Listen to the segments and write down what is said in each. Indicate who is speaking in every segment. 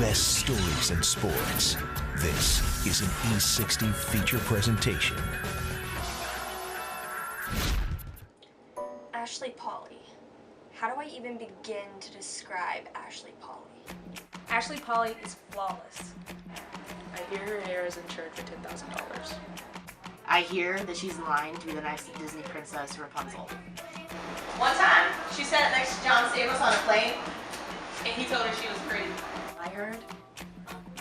Speaker 1: best stories in sports. This is an E60 feature presentation.
Speaker 2: Ashley Pauley. How do I even begin to describe Ashley Pauley?
Speaker 3: Ashley Pauley is flawless.
Speaker 4: I hear her hair is insured for $10,000.
Speaker 5: I hear that she's in line to be the next Disney princess Rapunzel.
Speaker 6: One time, she sat next to John Stamos on a plane, and he told her she was pretty.
Speaker 7: I heard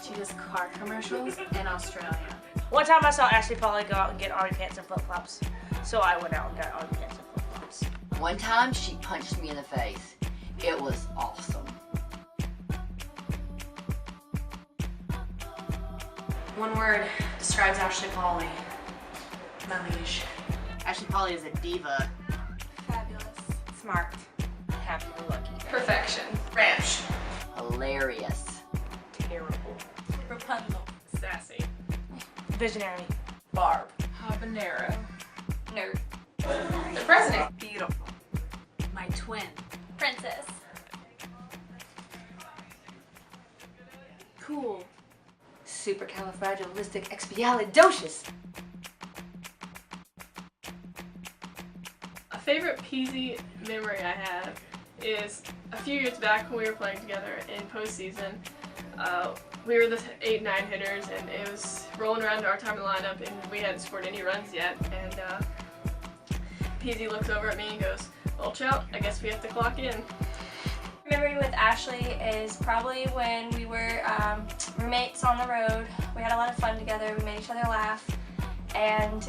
Speaker 7: she does car commercials in Australia.
Speaker 3: One time I saw Ashley Pauley go out and get army pants and flip-flops, so I went out and got army pants and flip-flops.
Speaker 8: One time she punched me in the face. It was awesome.
Speaker 7: One word describes Ashley Pauley. Manouche.
Speaker 5: Ashley Pauley is a diva.
Speaker 2: Fabulous.
Speaker 3: Smart. Happy-go-lucky.
Speaker 6: Perfection. Ranch.
Speaker 8: Hilarious.
Speaker 3: Terrible.
Speaker 2: Rapunzel.
Speaker 4: Sassy.
Speaker 3: Visionary.
Speaker 4: Barb.
Speaker 6: Habanero.
Speaker 2: Nerd.
Speaker 6: The president.
Speaker 7: Beautiful. My twin.
Speaker 2: Princess.
Speaker 7: Cool.
Speaker 3: Supercalifragilisticexpialidocious.
Speaker 4: A favorite Peasy memory I have is a few years back when we were playing together in postseason. We were the 8-9 hitters, and it was rolling around to our time in the lineup, and we hadn't scored any runs yet. And Peasy looks over at me and goes, "Well, Chow, I guess we have to clock in."
Speaker 2: Memory with Ashley is probably when we were roommates on the road. We had a lot of fun together. We made each other laugh. And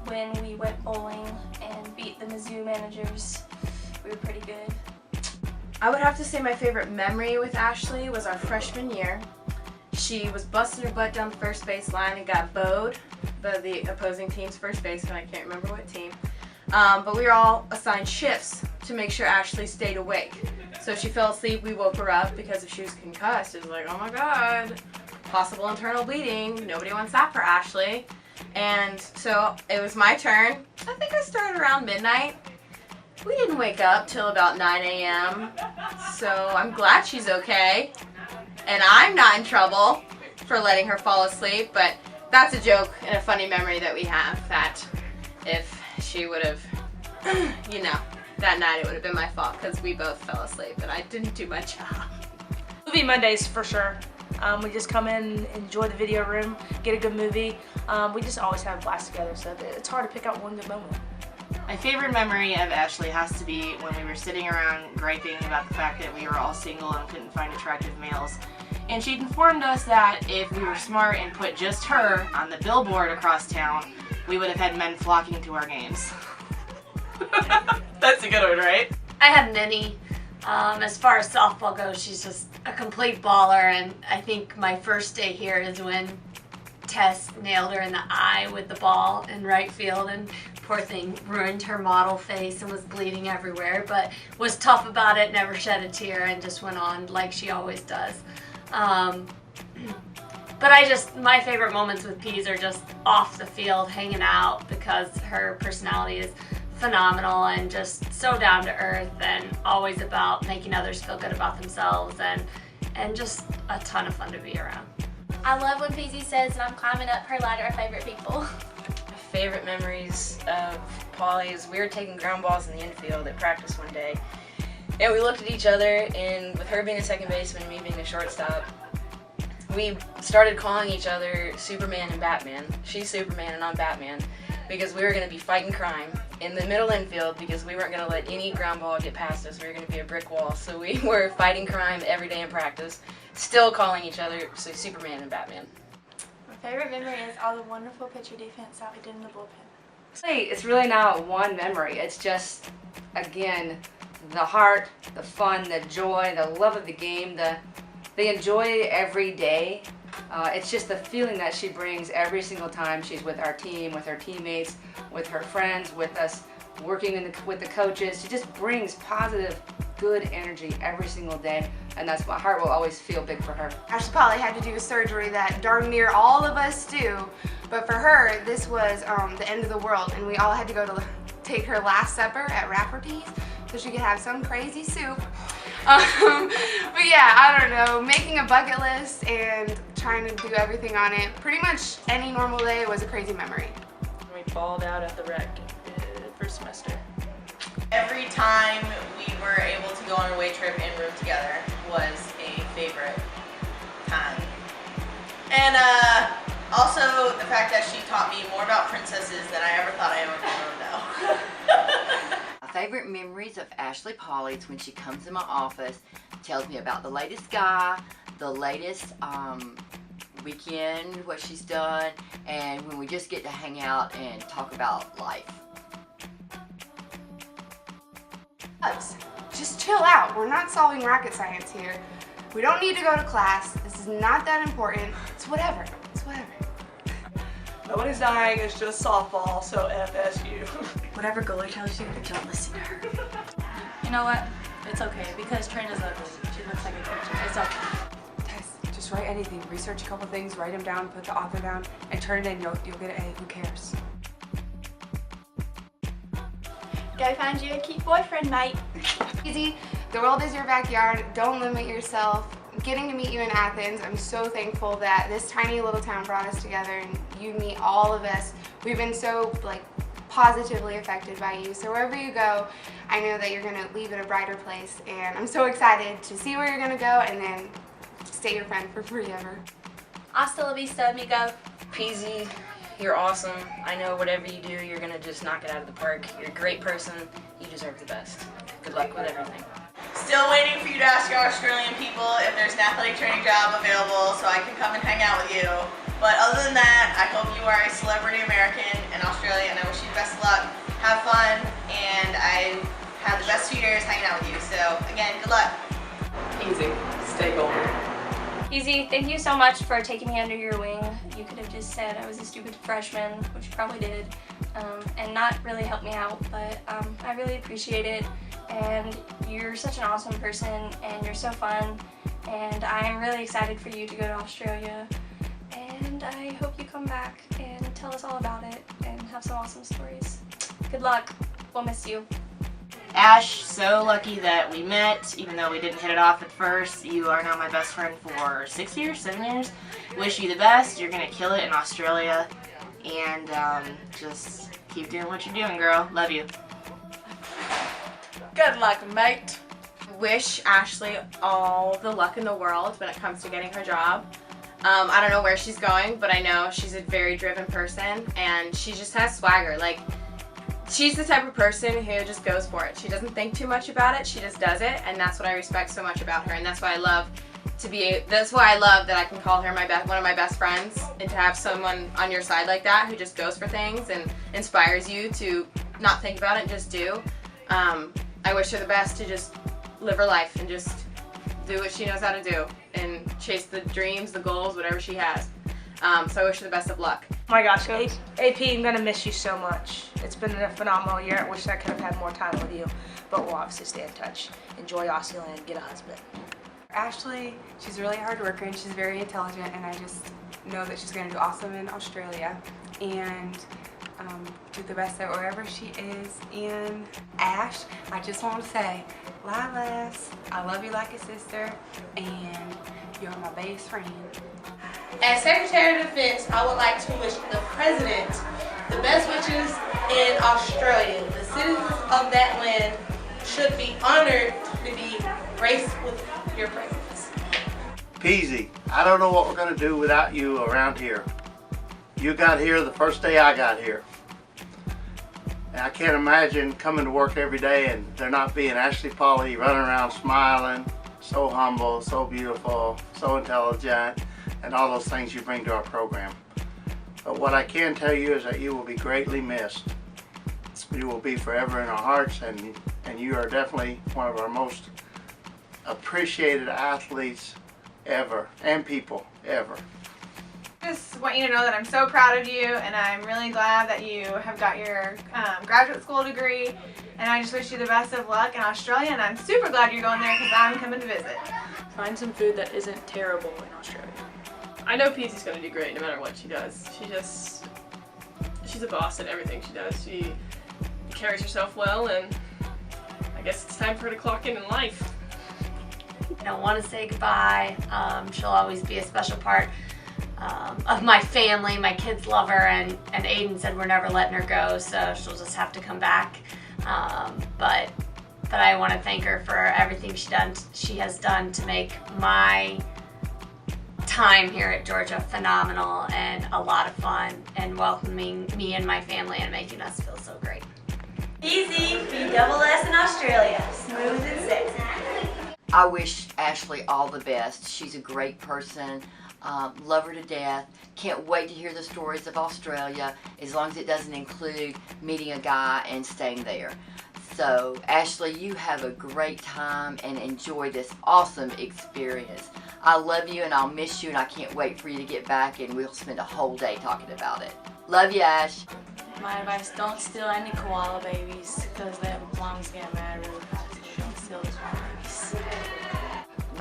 Speaker 2: when we went bowling and beat the Mizzou managers, we were pretty good.
Speaker 7: I would have to say my favorite memory with Ashley was our freshman year. She was busting her butt down the first base line and got bowed by the opposing team's first baseman. I can't remember what team. But we were all assigned shifts to make sure Ashley stayed awake. So if she fell asleep, we woke her up because if she was concussed, it was like, oh my god, possible internal bleeding. Nobody wants that for Ashley. And so it was my turn. I think I started around midnight. We didn't wake up till about 9 a.m. So I'm glad she's okay. And I'm not in trouble for letting her fall asleep, but that's a joke and a funny memory that we have, that if she would have, you know, that night it would have been my fault because we both fell asleep and I didn't do my job.
Speaker 3: Movie Mondays for sure. We just come in, enjoy the video room, get a good movie. We just always have a blast together, so it's hard to pick out one good moment.
Speaker 5: My favorite memory of Ashley has to be when we were sitting around griping about the fact that we were all single and couldn't find attractive males. And she'd informed us that if we were smart and put just her on the billboard across town, we would have had men flocking to our games. That's a good one, right?
Speaker 9: I have many. As far as softball goes, she's just a complete baller, and I think my first day here is when Tess nailed her in the eye with the ball in right field, and poor thing ruined her model face and was bleeding everywhere, but was tough about it, never shed a tear, and just went on like she always does. But my favorite moments with Peas are just off the field, hanging out, because her personality is phenomenal and just so down to earth and always about making others feel good about themselves, and just a ton of fun to be around.
Speaker 2: I love when Peasy says that I'm climbing up her ladder of favorite people.
Speaker 10: My favorite memories of Polly is we were taking ground balls in the infield at practice one day, and we looked at each other, and with her being a second baseman and me being a shortstop, we started calling each other Superman and Batman. She's Superman and I'm Batman, because we were going to be fighting crime in the middle infield because we weren't going to let any ground ball get past us. We were going to be a brick wall. So we were fighting crime every day in practice, still calling each other Superman and Batman.
Speaker 2: My favorite memory is all the wonderful pitcher defense that we did in the bullpen.
Speaker 11: It's really not one memory. It's just, again, the heart, the fun, the joy, the love of the game, they enjoy every day. It's just the feeling that she brings every single time she's with our team, with her teammates, with her friends, with us, working with the coaches. She just brings positive, good energy every single day, and that's my heart will always feel big for her.
Speaker 12: Ashley Pauley had to do a surgery that darn near all of us do, but for her, this was the end of the world, and we all had to go to take her last supper at Rafferty's so she could have some crazy soup But yeah, I don't know, making a bucket list and trying to do everything on it. Pretty much any normal day was a crazy memory.
Speaker 10: We balled out at the rec first semester.
Speaker 6: Every time we were able to go on a away trip and room together was a favorite time. And also the fact that she taught me more about princesses than I ever thought I ever would know.
Speaker 8: My favorite memories of Ashley Polly is when she comes in my office, tells me about the latest guy, the latest weekend, what she's done, and when we just get to hang out and talk about life.
Speaker 12: Just chill out. We're not solving rocket science here. We don't need to go to class. This is not that important. It's whatever. It's whatever.
Speaker 13: Nobody's dying, it's just softball, so FSU.
Speaker 14: Whatever Goalie tells you, don't listen to her.
Speaker 15: You know what? It's okay, because Trina's ugly. She looks like a teacher. It's okay.
Speaker 16: Tess, just write anything. Research a couple things, write them down, put the author down, and turn it in. You'll get an A. Who cares?
Speaker 12: Go find you a cute boyfriend, mate. Easy. The world is your backyard. Don't limit yourself. Getting to meet you in Athens, I'm so thankful that this tiny little town brought us together and you meet all of us. We've been so positively affected by you. So wherever you go, I know that you're gonna leave in a brighter place, and I'm so excited to see where you're gonna go and then stay your friend for forever.
Speaker 2: Hasta la vista, amigo.
Speaker 10: Peasy, you're awesome. I know whatever you do, you're gonna just knock it out of the park. You're a great person. You deserve the best. Good luck with everything.
Speaker 6: Still waiting for you to ask your Australian people if there's an athletic training job available so I can come and hang out with you. But other than that, I hope you are a celebrity American in Australia, and I wish you the best of luck. Have fun, and I had the best 2 years hanging out with you. So again, good luck.
Speaker 13: Easy. Stay golden.
Speaker 2: Easy, thank you so much for taking me under your wing. You could have just said I was a stupid freshman, which you probably did, and not really help me out, but I really appreciate it. And you're such an awesome person, and you're so fun, and I'm really excited for you to go to Australia, and I hope you come back and tell us all about it and have some awesome stories. Good luck. We'll miss you.
Speaker 5: Ash, so lucky that we met, even though we didn't hit it off at first. You are now my best friend for 6 years, 7 years. Wish you the best. You're gonna kill it in Australia, and just keep doing what you're doing, girl. Love you.
Speaker 7: Good luck, mate. Wish Ashley all the luck in the world when it comes to getting her job. I don't know where she's going, but I know she's a very driven person, and she just has swagger. She's the type of person who just goes for it. She doesn't think too much about it. She just does it, and that's what I respect so much about her, and that's why I love that I can call her one of my best friends, and to have someone on your side like that who just goes for things and inspires you to not think about it and just do. I wish her the best to just live her life and just do what she knows how to do and chase the dreams, the goals, whatever she has. So I wish her the best of luck.
Speaker 3: Oh my gosh, AP, I'm gonna miss you so much. It's been a phenomenal year. I wish I could have had more time with you, but we'll obviously stay in touch. Enjoy Aussie, get a husband.
Speaker 16: Ashley, she's a really hard worker and she's very intelligent, and I just know that she's gonna do awesome in Australia and do the best at wherever she is. And Ash, I just want to say, Lilas, I love you like a sister, and you're my best friend.
Speaker 17: As Secretary of Defense, I would like to wish the President the best wishes in Australia. The citizens of that land should be honored to be graced with your presence.
Speaker 18: Peasy, I don't know what we're going to do without you around here. You got here the first day I got here. And I can't imagine coming to work every day and there not being Ashley Polly running around smiling, so humble, so beautiful, so intelligent, and all those things you bring to our program. But what I can tell you is that you will be greatly missed. You will be forever in our hearts, and you are definitely one of our most appreciated athletes ever, and people ever.
Speaker 19: Just want you to know that I'm so proud of you, and I'm really glad that you have got your graduate school degree, and I just wish you the best of luck in Australia, and I'm super glad you're going there because I'm coming to visit.
Speaker 4: Find some food that isn't terrible in Australia. I know Peasy's going to do great no matter what she does. She's a boss at everything she does. She carries herself well, and I guess it's time for her to clock in life.
Speaker 9: don't want to say goodbye. She'll always be a special part of my family. My kids love her, and Aiden said we're never letting her go, so she'll just have to come back. But I want to thank her for everything she has done to make my time here at Georgia phenomenal and a lot of fun, and welcoming me and my family and making us feel so great.
Speaker 14: Easy, B-double-S in Australia. Smooth and sexy.
Speaker 8: I wish Ashley all the best. She's a great person. Love her to death. Can't wait to hear the stories of Australia, as long as it doesn't include meeting a guy and staying there. So, Ashley, you have a great time and enjoy this awesome experience. I love you and I'll miss you, and I can't wait for you to get back, and we'll spend a whole day talking about it. Love you, Ash.
Speaker 15: My advice, don't steal any koala babies because their lungs get mad really fast. Don't steal the koala babies.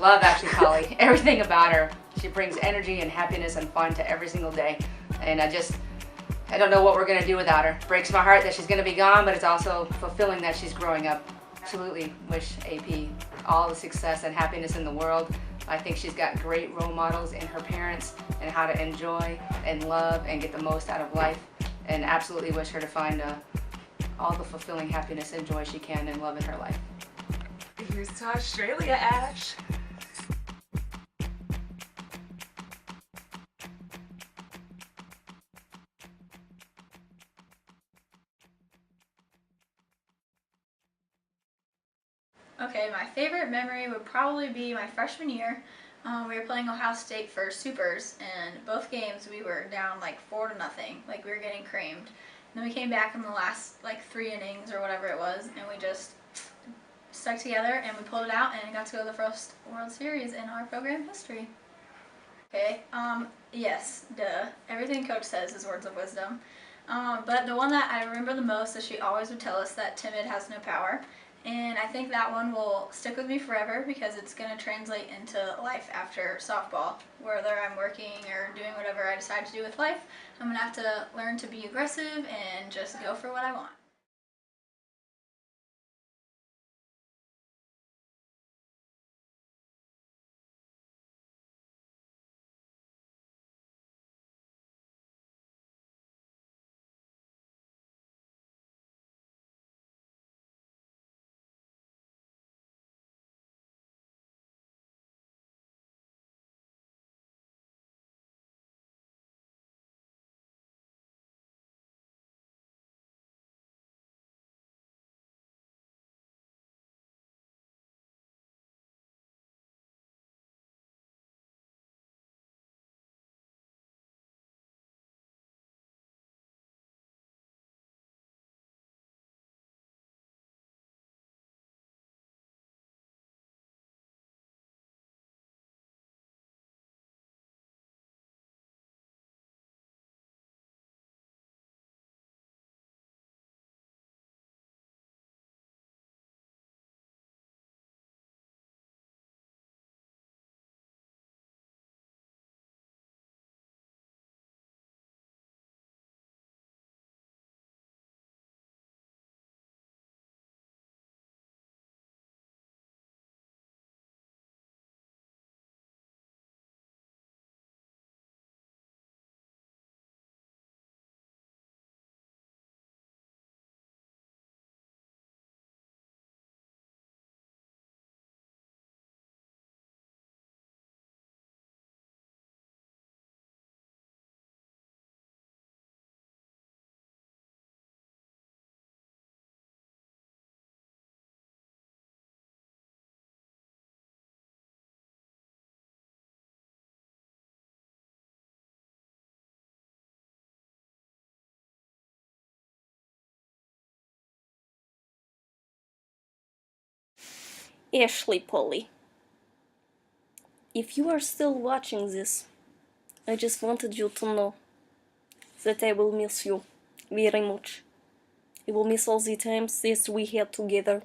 Speaker 11: Love Ashley Polly. Everything about her. She brings energy and happiness and fun to every single day. And I don't know what we're going to do without her. Breaks my heart that she's going to be gone, but it's also fulfilling that she's growing up. Absolutely wish AP all the success and happiness in the world. I think she's got great role models in her parents and how to enjoy and love and get the most out of life. And absolutely wish her to find all the fulfilling happiness and joy she can and love in her life.
Speaker 13: Here's to Australia, Ash.
Speaker 20: Okay, my favorite memory would probably be my freshman year. We were playing Ohio State for Supers, and both games we were down like 4-0, like we were getting creamed. And then we came back in the last like 3 innings or whatever it was, and we just stuck together and we pulled it out and got to go to the first World Series in our program history. Okay, yes, duh. Everything Coach says is words of wisdom. But the one that I remember the most is she always would tell us that timid has no power. And I think that one will stick with me forever because it's going to translate into life after softball. Whether I'm working or doing whatever I decide to do with life, I'm going to have to learn to be aggressive and just go for what I want.
Speaker 2: Ashley Polly, if you are still watching this, I just wanted you to know that I will miss you very much. I will miss all the times that we had together.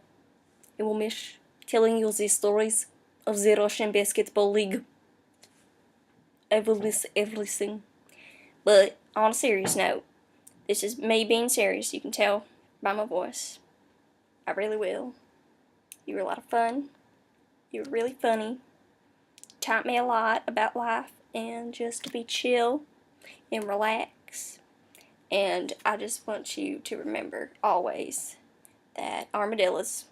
Speaker 2: I will miss telling you the stories of the Russian Basketball League. I will miss everything. But on a serious note, this is me being serious, you can tell by my voice. I really will. You were a lot of fun. You were really funny. taught me a lot about life and just to be chill and relax. And I just want you to remember always that armadillos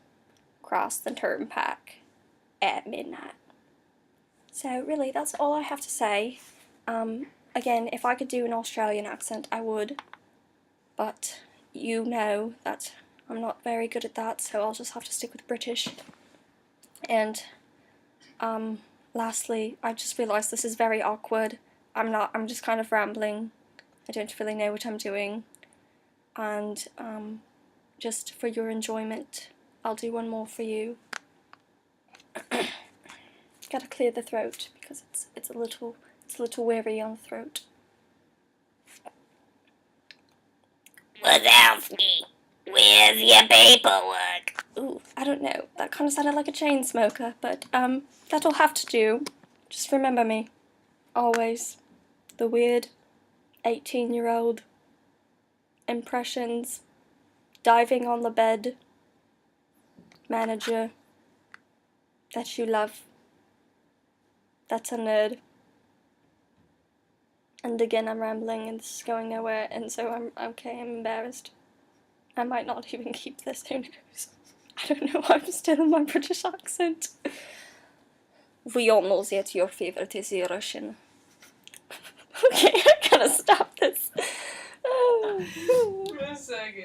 Speaker 2: cross the turnpike at midnight. So really, that's all I have to say. Again, if I could do an Australian accent, I would. But you know that I'm not very good at that, so I'll just have to stick with British. And lastly, I just realised this is very awkward. I'm just kind of rambling. I don't really know what I'm doing. And just for your enjoyment, I'll do one more for you. Gotta clear the throat because it's a little weary on the throat.
Speaker 21: Wazowski, where's your paperwork?
Speaker 2: Ooh, I don't know. That kind of sounded like a chain smoker, but that'll have to do. Just remember me. Always. The weird 18-year-old impressions, diving on the bed manager that you love. That's a nerd. And again, I'm rambling and this is going nowhere, and so I'm embarrassed. I might not even keep this, who knows? I don't know why I'm still in my British accent. We all know that your favorite is Russian. Okay, I gotta stop this.
Speaker 4: For a second.